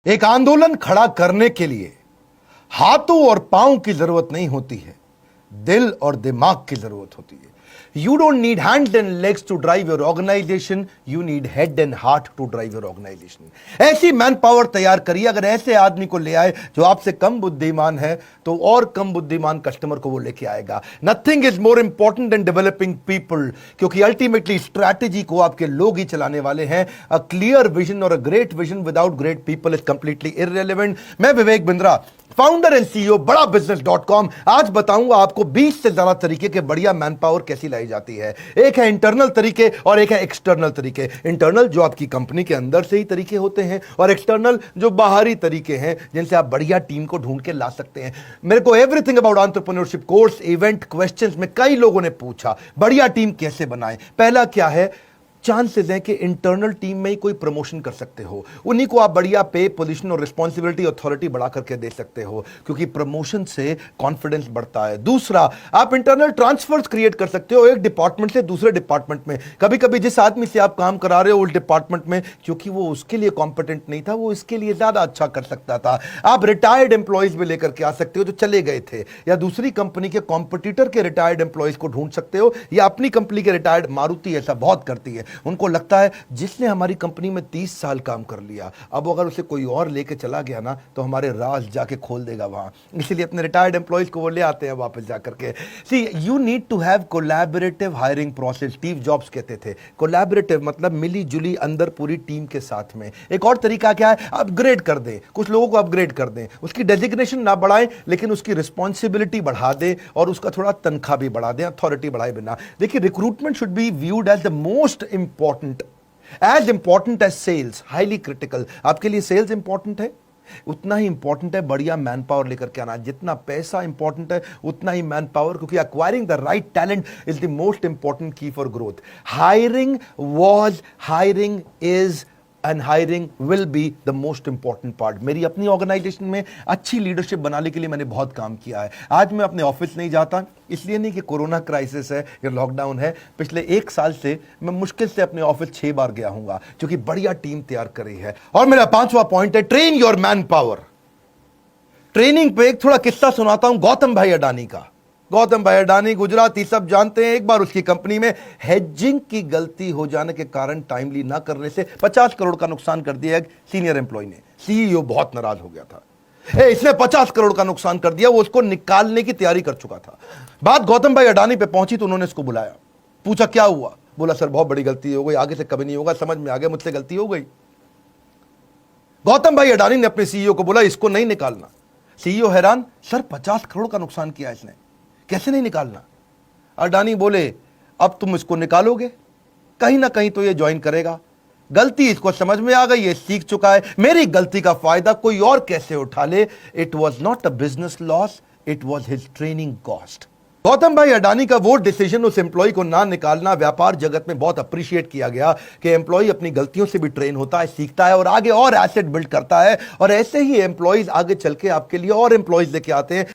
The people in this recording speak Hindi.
एक आंदोलन खड़ा करने के लिए हाथों और पांव की जरूरत नहीं होती है, दिल और दिमाग की जरूरत होती है। You don't need hands and legs to drive your organization, you need head and heart to drive your organization. ऐसी मैन पावर तैयार करिए। अगर ऐसे आदमी को ले आए जो आपसे कम बुद्धिमान है तो और कम बुद्धिमान कस्टमर को वो लेके आएगा। Nothing is more important than developing people, क्योंकि अल्टीमेटली स्ट्रैटेजी को आपके लोग ही चलाने वाले हैं। अ क्लियर विजन और a great vision without great people is completely irrelevant. मैं Vivek Bindra, founder and CEO बड़ा बिजनेस.com, आज बताऊंगा आपको 20 से ज्यादा तरीके के बढ़िया मैन पावर कैसी लाई जाती है। एक है इंटरनल तरीके और एक है एक्सटर्नल तरीके। इंटरनल जो आपकी कंपनी के अंदर से ही तरीके होते हैं और एक्सटर्नल जो बाहरी तरीके हैं जिनसे आप बढ़िया टीम को ढूंढ के ला सकते हैं। मेरे को everything about entrepreneurship course, event, questions में कई लोगों ने पूछा बढ़िया टीम कैसे बनाएं। पहला क्या है, चांसेस है कि इंटरनल टीम में ही कोई प्रमोशन कर सकते हो, उन्हीं को आप बढ़िया पे, पोजीशन और रिस्पॉन्सिबिलिटी, अथॉरिटी बढ़ा करके दे सकते हो, क्योंकि प्रमोशन से कॉन्फिडेंस बढ़ता है। दूसरा, आप इंटरनल ट्रांसफर्स क्रिएट कर सकते हो एक डिपार्टमेंट से दूसरे डिपार्टमेंट में। कभी कभी जिस आदमी से आप काम करा रहे हो उस डिपार्टमेंट में, क्योंकि वो उसके लिए कॉम्पिटेंट नहीं था, वो इसके लिए ज्यादा अच्छा कर सकता था। आप रिटायर्ड एम्प्लॉयज भी लेकर के आ सकते हो जो चले गए थे, या दूसरी कंपनी के कॉम्पिटिटर के रिटायर्ड एम्प्लॉयज को ढूंढ सकते हो, या अपनी कंपनी के रिटायर्ड, मारुति ऐसा बहुत करती है। उनको लगता है जिसने हमारी कंपनी में 30 साल काम कर लिया, अब अगर उसे कोई और लेके चला गया ना तो हमारे राज जाके खोल देगा वहां, इसलिए अपने रिटायर्ड एम्प्लॉयज को वो ले आते हैं वापस जाकर के। See, you need to have collaborative hiring process. Steve Jobs कहते थे कोलैबोरेटिव मतलब मिली जुली अंदर पूरी टीम के साथ में। एक और तरीका क्या है, अपग्रेड कर दें, कुछ लोगों को अपग्रेड कर दें, उसकी डेजिग्नेशन ना बढ़ाएं लेकिन उसकी रिस्पॉन्सिबिलिटी बढ़ा दें और उसका थोड़ा तनख्वाह भी बढ़ा दें, अथॉरिटी बढ़ाए बिना। देखिए, recruitment should be viewed as the most important, as important as sales, highly critical। आपके लिए सेल्स इंपॉर्टेंट है, उतना ही इंपॉर्टेंट है बढ़िया मैन पावर लेकर के आना। जितना पैसा इंपॉर्टेंट है उतना ही मैन पावर, क्योंकि acquiring the right talent is the most important key for growth. Hiring was, hiring is and hiring will be the most important part. मेरी अपनी ऑर्गेनाइजेशन में अच्छी लीडरशिप बनाने के लिए मैंने बहुत काम किया है। आज मैं अपने ऑफिस नहीं जाता, इसलिए नहीं कि कोरोना क्राइसिस है या लॉकडाउन है। पिछले 1 साल से मैं मुश्किल से अपने ऑफिस 6 बार गया हूंगा, क्योंकि बढ़िया टीम तैयार करी है। और मेरा 5वां पॉइंट है, train your man power. Training पे एक थोड़ा किस्सा सुनाता हूं गौतम भाई अडानी का। गौतम भाई अडानी गुजराती सब जानते हैं। एक बार उसकी कंपनी में हेजिंग की गलती हो जाने के कारण टाइमली ना करने से 50 करोड़ का नुकसान कर दिया एक सीनियर एम्प्लॉय ने। सीईओ बहुत नाराज हो गया था, इसने 50 करोड़ का नुकसान कर दिया। वो उसको निकालने की तैयारी कर चुका था। बात गौतम भाई अडानी पे पहुंची तो उन्होंने इसको बुलाया, पूछा क्या हुआ। बोला सर बहुत बड़ी गलती हो गई, आगे से कभी नहीं होगा, समझ में आ गया मुझसे गलती हो गई। गौतम भाई अडानी ने अपने सीईओ को बोला इसको नहीं निकालना। सीईओ हैरान, सर 50 करोड़ का नुकसान किया इसने, कैसे नहीं निकालना। अडानी बोले अब तुम इसको निकालोगे, कहीं ना कहीं तो ये ज्वाइन करेगा। गलती इसको समझ में आ गई, ये सीख चुका है, मेरी गलती का फायदा कोई और कैसे उठा ले। It was not a business loss, it was his training cost. Gautam भाई अडानी का वो डिसीजन, उस एम्प्लॉय को ना निकालना, व्यापार जगत में बहुत अप्रिशिएट किया गया कि एम्प्लॉय अपनी गलतियों से भी ट्रेन होता है, सीखता है और आगे और एसेट बिल्ड करता है। और ऐसे ही एम्प्लॉयज आगे चल के आपके लिए और एम्प्लॉयज लेके आते हैं।